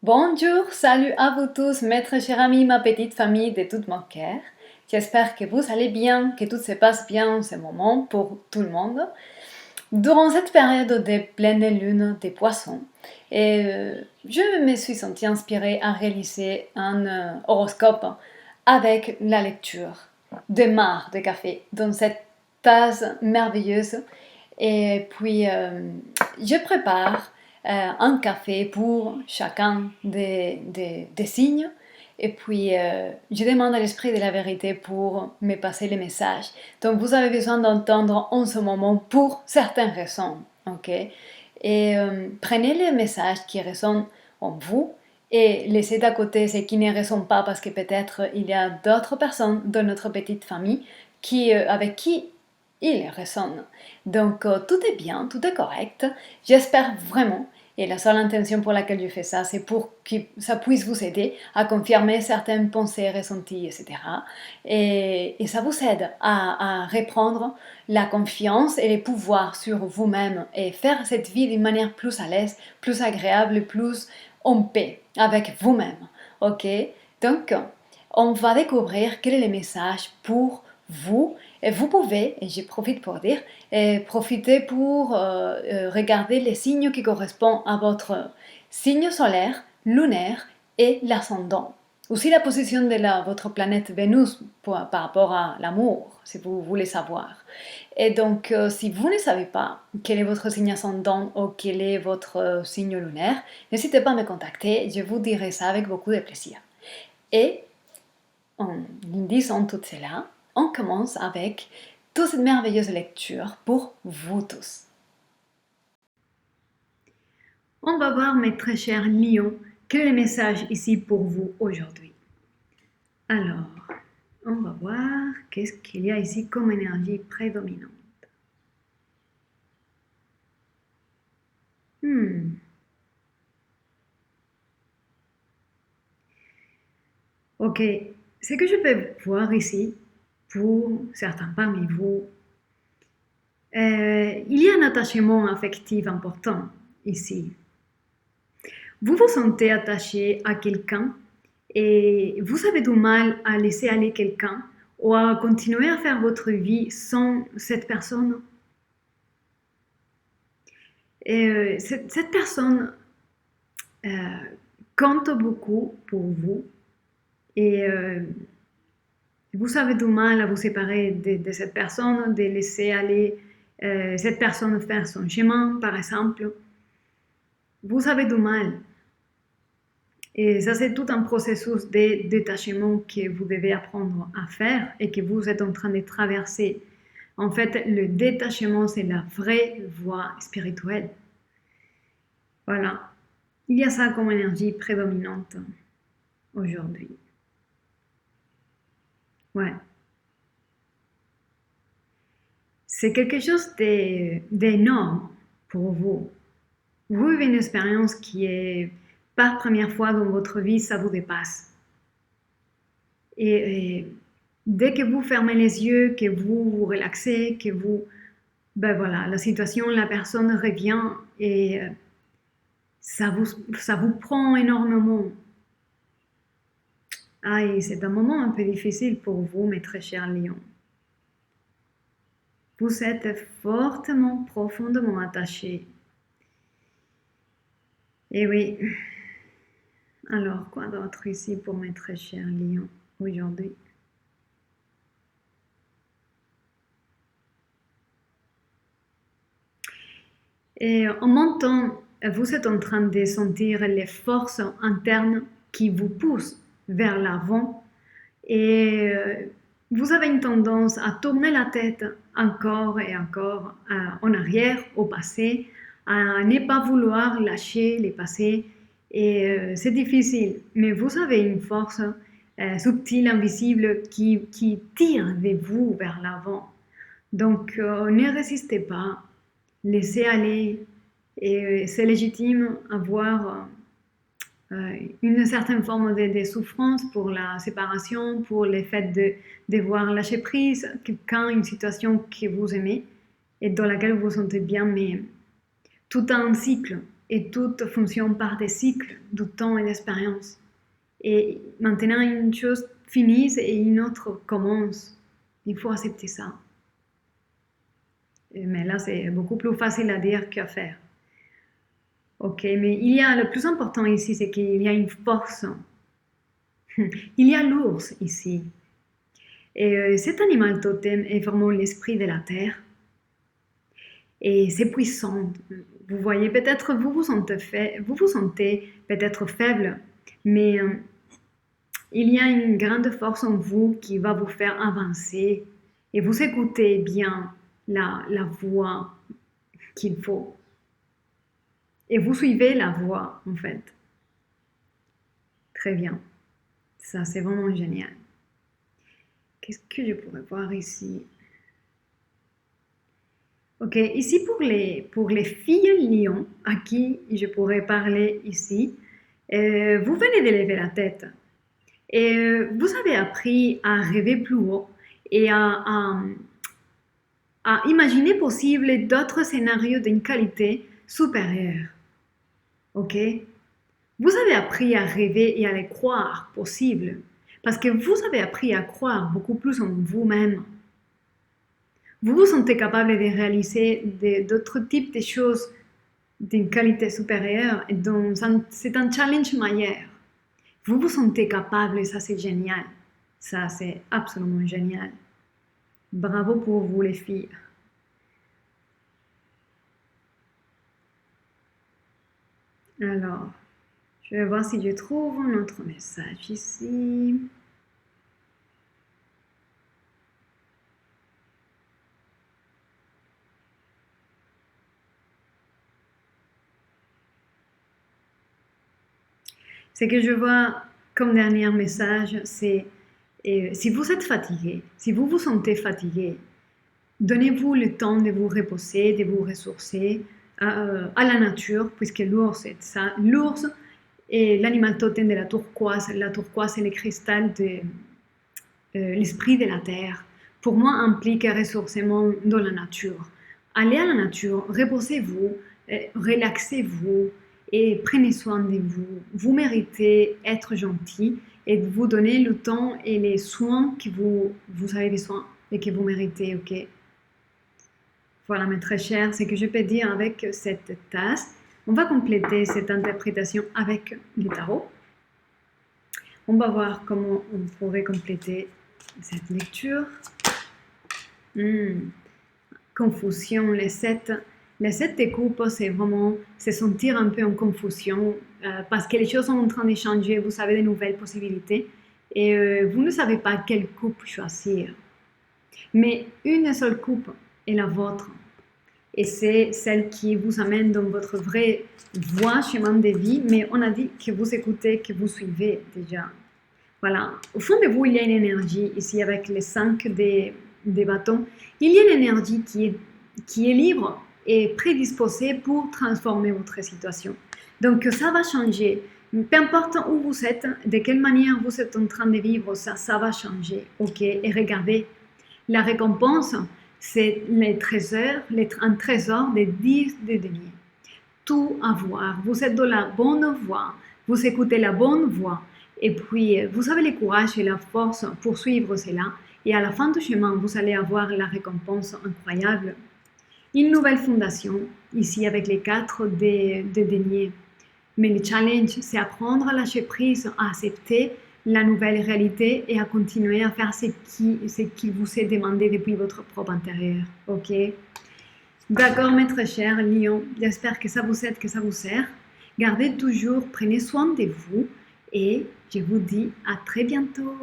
Bonjour, salut à vous tous, mes très chers amis, ma petite famille de tout mon cœur. J'espère que vous allez bien, que tout se passe bien en ce moment pour tout le monde. Durant cette période de pleine lune des poissons, je me suis sentie inspirée à réaliser un horoscope avec la lecture de marc de café dans cette tasse merveilleuse. Et puis, je prépare un café pour chacun des signes. Et puis, je demande à l'esprit de la vérité pour me passer les messages. Donc, vous avez besoin d'entendre en ce moment pour certaines raisons. Ok? Et prenez les messages qui résonnent en vous et laissez d'à côté ceux qui ne résonnent pas parce que peut-être il y a d'autres personnes dans notre petite famille avec qui il résonne. Donc tout est bien, tout est correct. J'espère vraiment, et la seule intention pour laquelle je fais ça, c'est pour que ça puisse vous aider à confirmer certaines pensées ressenties, etc. Et ça vous aide à reprendre la confiance et les pouvoirs sur vous-même et faire cette vie d'une manière plus à l'aise, plus agréable, plus en paix avec vous-même. Ok? Donc, on va découvrir quel est le message pour vous. Et vous pouvez, et j'en profite pour dire, profiter pour regarder les signes qui correspondent à votre signe solaire, lunaire et l'ascendant. Aussi la position de votre planète Vénus par rapport à l'amour, si vous voulez savoir. Et donc, si vous ne savez pas quel est votre signe ascendant ou quel est votre signe lunaire, n'hésitez pas à me contacter, je vous dirai ça avec beaucoup de plaisir. Et en disant tout cela, on commence avec toute cette merveilleuse lecture pour vous tous. On va voir, mes très chers lions, quel est le message ici pour vous aujourd'hui. Alors, on va voir qu'est-ce qu'il y a ici comme énergie prédominante. Ok, ce que je peux voir ici, pour certains parmi vous, il y a un attachement affectif important ici. Vous vous sentez attaché à quelqu'un et vous avez du mal à laisser aller quelqu'un ou à continuer à faire votre vie sans cette personne. Et cette personne compte beaucoup pour vous et vous avez du mal à vous séparer de cette personne, de laisser aller cette personne faire son chemin, par exemple. Vous avez du mal. Et ça, c'est tout un processus de détachement que vous devez apprendre à faire et que vous êtes en train de traverser. En fait, le détachement, c'est la vraie voie spirituelle. Voilà. Il y a ça comme énergie prédominante aujourd'hui. Ouais. C'est quelque chose d'énorme pour vous. Vous vivez une expérience qui est, par première fois dans votre vie, ça vous dépasse. Et dès que vous fermez les yeux, que vous vous relaxez, que vous... Ben voilà, la situation, la personne revient et ça vous prend énormément. Ah, et c'est un moment un peu difficile pour vous, mes très chers lions. Vous êtes fortement, profondément attachés. Et oui. Alors, quoi d'autre ici pour mes très chers lions aujourd'hui? Et en montant, vous êtes en train de sentir les forces internes qui vous poussent vers l'avant et vous avez une tendance à tourner la tête encore et encore en arrière, au passé, à ne pas vouloir lâcher les passés. Et c'est difficile, mais vous avez une force subtile, invisible, qui tire de vous vers l'avant. Donc, ne résistez pas, laissez aller. Et c'est légitime avoir une certaine forme de souffrance pour la séparation, pour le fait de devoir lâcher prise quelqu'un, une situation que vous aimez et dans laquelle vous vous sentez bien, mais tout a un cycle et tout fonctionne par des cycles de temps et d'expérience. Et maintenant, une chose finisse et une autre commence. Il faut accepter ça. Mais là, c'est beaucoup plus facile à dire qu'à faire. Ok, mais le plus important ici, c'est qu'il y a une force. Il y a l'ours ici. Et cet animal totem est vraiment l'esprit de la terre. Et c'est puissant. Vous voyez, peut-être vous vous sentez peut-être faible, mais il y a une grande force en vous qui va vous faire avancer. Et vous écoutez bien la voix qu'il faut. Et vous suivez la voix, en fait. Très bien. Ça, c'est vraiment génial. Qu'est-ce que je pourrais voir ici? Ok, ici pour les filles lions, à qui je pourrais parler ici, vous venez de lever la tête. Et vous avez appris à rêver plus haut et à imaginer possible d'autres scénarios d'une qualité supérieure. Ok? Vous avez appris à rêver et à les croire possibles parce que vous avez appris à croire beaucoup plus en vous-même. Vous vous sentez capable de réaliser d'autres types de choses d'une qualité supérieure et donc c'est un challenge meilleur. Vous vous sentez capable et ça c'est génial. Ça c'est absolument génial. Bravo pour vous les filles. Alors, je vais voir si je trouve un autre message ici. Ce que je vois comme dernier message, c'est si vous êtes fatigué, si vous vous sentez fatigué, donnez-vous le temps de vous reposer, de vous ressourcer à la nature, puisque l'ours, c'est ça. L'ours est l'animal totem de la turquoise. La turquoise, c'est le cristal de l'esprit de la terre. Pour moi, implique un ressourcement dans la nature. Allez à la nature, reposez-vous, relaxez-vous et prenez soin de vous. Vous méritez être gentil et de vous donner le temps et les soins que vous avez besoin et que vous méritez, ok? Voilà, mes très chers, ce que je peux dire avec cette tasse. On va compléter cette interprétation avec le tarot. On va voir comment on pourrait compléter cette lecture. Confusion, les sept de coupe, c'est vraiment se sentir un peu en confusion parce que les choses sont en train de changer, vous avez de nouvelles possibilités et vous ne savez pas quelle coupe choisir. Mais une seule coupe est la vôtre et c'est celle qui vous amène dans votre vraie voie, chemin de vie, mais on a dit que vous écoutez, que vous suivez déjà. Voilà, au fond de vous, il y a une énergie ici avec les 5 des bâtons. Il y a une énergie qui est libre et prédisposée pour transformer votre situation. Donc ça va changer. Peu importe où vous êtes, de quelle manière vous êtes en train de vivre, ça va changer. Ok, et regardez, la récompense, c'est les trésors, un trésor de 10 de deniers. Tout à voir. Vous êtes dans la bonne voie, vous écoutez la bonne voie. Et puis, vous avez le courage et la force pour suivre cela. Et à la fin du chemin, vous allez avoir la récompense incroyable. Une nouvelle fondation, ici avec les 4 de deniers. Mais le challenge, c'est apprendre à lâcher prise, à accepter la nouvelle réalité et à continuer à faire ce qui vous est demandé depuis votre propre intérieur. Ok? D'accord, mes très chers lions. J'espère que ça vous aide, que ça vous sert. Gardez toujours, prenez soin de vous. Et je vous dis à très bientôt.